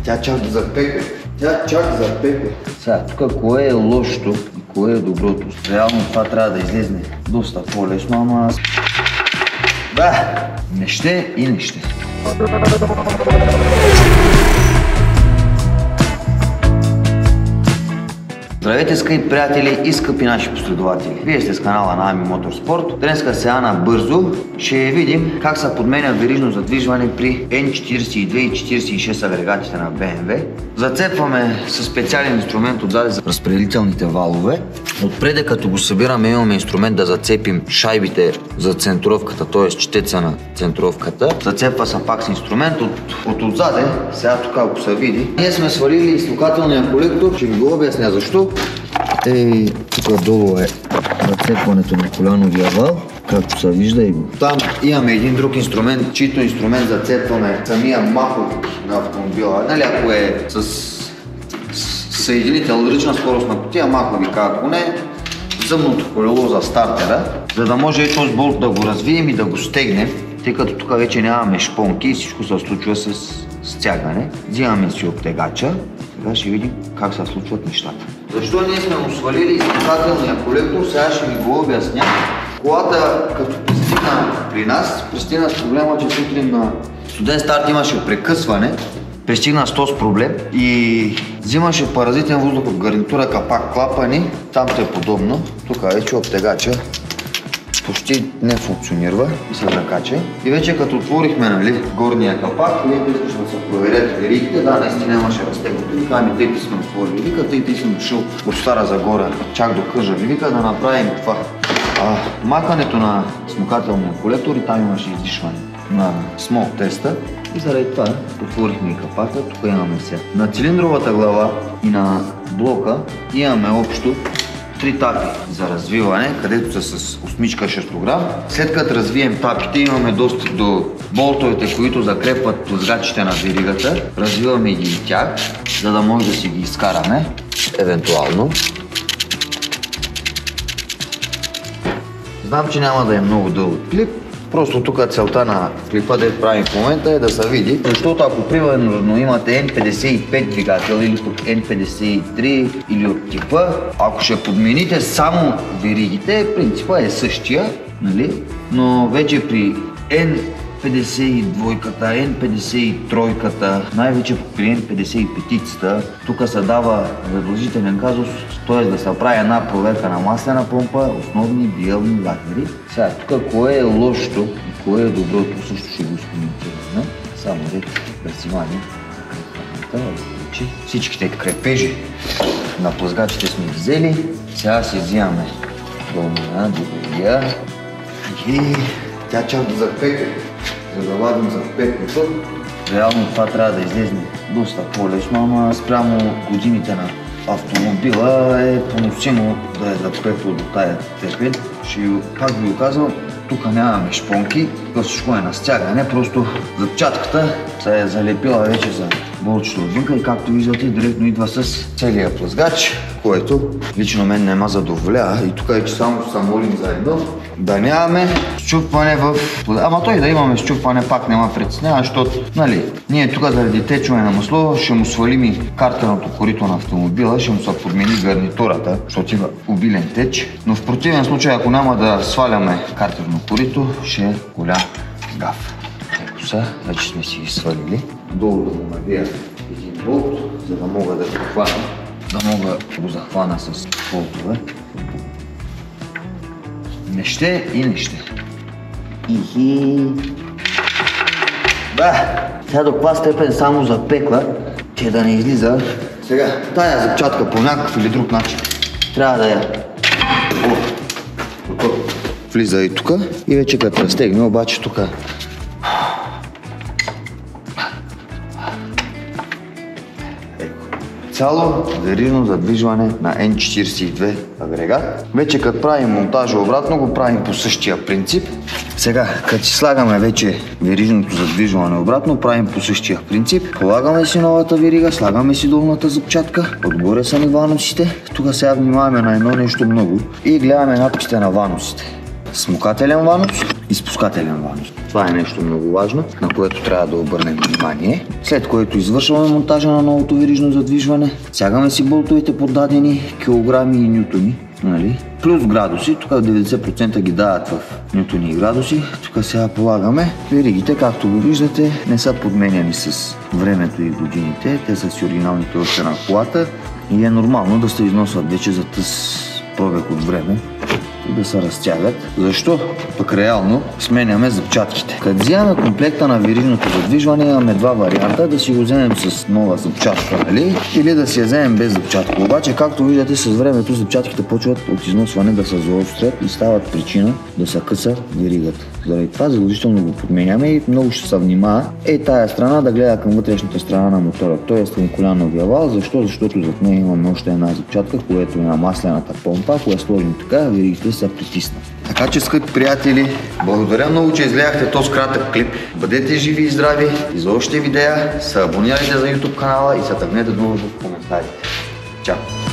Тя чак да запекне. Сега, тук кое е лошото и кое е доброто? Реално това трябва да излезне доста по-лесно, ама... Да, не ще и не ще. Здравейте, скъпи приятели и скъпи наши последователи! Вие сте с канала на Ами Моторспорт. Днеска сега набързо ще видим как се подменя верижно задвижване при N42 и 46 агрегатите на BMW. Зацепваме със специален инструмент отзади за разпределителните валове. Отпреде, като го събираме, имаме инструмент да зацепим шайбите за центровката, т.е. четеца на центровката. Зацепва се пак с инструмент от отзаде. Сега тук, ако се види, ние сме свалили излокателния колектор. Ще ви го обясня защо. Тук долу е зацепването на коляновия вал, както се вижда и го. Там имаме един друг инструмент, чийто инструмент зацепваме самия маховик на автомобила. Нали, ако е с съединител ръчна скоростна кутия, маховика, ако не, зъбното колело за стартера, за да може и този болт да го развием и да го стегнем, тъй като тук вече нямаме шпонки и всичко се случва с стягане. Взимаме си обтегача. Сега ще видим как се случват нещата. Защо ние сме му свалили излокателния колектор, сега ще ви го обясня. Колата, като пристигна при нас, пристигна с проблема, че сутрин на студен старт имаше прекъсване. Пристигна с този проблем и взимаше паразитен въздух от гарнитура, капак, клапани. Там е подобно. Тук вече обтегача почти не функционира и се закача. И вече като отворихме, нали, горния капак, вие искаш да се проверят веригите. Да, наистина нямаше разтегнато. Вика, тъй ти сме отворили вика, тъй съм дошъл от Стара Загора, чак до Кърджали. Вика да направим това. Махането на смукателния колектор и там имаше издишване на смок теста. И заради това отворихме и капака. Тук имаме сега. На цилиндровата глава и на блока имаме общо 3 тапи за развиване, където са с осмичка 6 грам. След като развием тапите, имаме достъп до болтовете, които закрепват плъзгачите на веригата. Развиваме ги и тях, за да може да си ги изкараме, евентуално. Знам, че няма да е много дълъг клип. Просто тук целта на клипа, да правим в момента, е да се види. Защото ако примерно имате N55 двигател или пък N53 или от типа, ако ще подмените само веригите, принципа е същия, нали? Но вече при N52-ката, N53-ката, най-вече при N55-цата, тук се дава задължителен казус, т.е. да се прави една проверка на маслена помпа, основни биелни лахери. Сега, тук кое е лошото и кое е доброто, също ще го коментираме. Само да си мани всичките крепежи на плъзгачите сме взели. Сега си взимаме долна дивидия и тя чак да запекне. За да вадим за пекното. Реално това трябва да излезне доста по-лесно, ама спрямо годините на автомобила е поносимо да е запекло до тая степен. Как ви го казвам, тук нямаме шпонки, всичко е на стягане, просто запчатката се е залепила вече за болчето отвънка и както виждате, директно идва с целия плъзгач, което лично мен не ме задоволява. И тук вече само се молим за едно, да нямаме счупване в... Ама той да имаме счупване пак няма притеснява, защото, нали, ние тук заради течове на масло ще му свалим и картерното корито на автомобила, ще му се подмени гарнитурата, защото има обилен теч. Но в противен случай, ако няма да сваляме картерно корито, ще е голям гаф. Ето са, вече сме си свалили. Долу да го набия един болт, за да мога да го хвана. Да мога да го захвана с болтове. Не ще и не ще. Да, сега до каква степен само запекла, че да не излиза. Сега, тая запчатка по някакъв или друг начин трябва да я... Влиза и тук и вече като разтегне, обаче тук цяло верижно задвижване на N42 агрегат. Вече като правим монтажа обратно, го правим по същия принцип. Сега, като си слагаме вече верижното задвижване обратно, правим по същия принцип. Полагаме си новата верига, слагаме си долната запчатка, отгоре са ни ванусите. Тук сега внимаваме на едно нещо много и гледаме надписите на ванусите. смукателен ванус и спускателен ванус. Това е нещо много важно, на което трябва да обърнем внимание. След което извършваме монтажа на новото верижно задвижване, сягаме си болтовете по дадени килограми и нютони. Нали? Плюс градуси, тук 90% ги дават в нютони и градуси. Тук сега полагаме веригите, както го виждате, не са подменяни с времето и годините, те са си оригиналните още на колата и е нормално да се износват вече за тъс пробег от време и да се разтягат. Защо? Пък реално сменяме зъбчатките. Като вземаме комплекта на верижното задвижване, имаме два варианта, да си го вземем с нова зъбчатка, нали? Или да си я вземем без зъбчатка. Обаче, както виждате, с времето зъбчатките почват от износване да се заострят и стават причина да се къса веригата. Заради това задължително го подменяме и много ще се внимава тая страна да гледа към вътрешната страна на мотора, т.е. към коляновия вал. Защо? Защото зад нея имаме още една зъбчатка, която е на маслената помпа. Ако я сложим така, веригите се притиснат. Така че, скъпи приятели, благодаря много, че изгледахте този кратък клип. Бъдете живи и здрави и за още видеа се абонирайте за YouTube канала и се тъгнете долу в коментарите. Чао!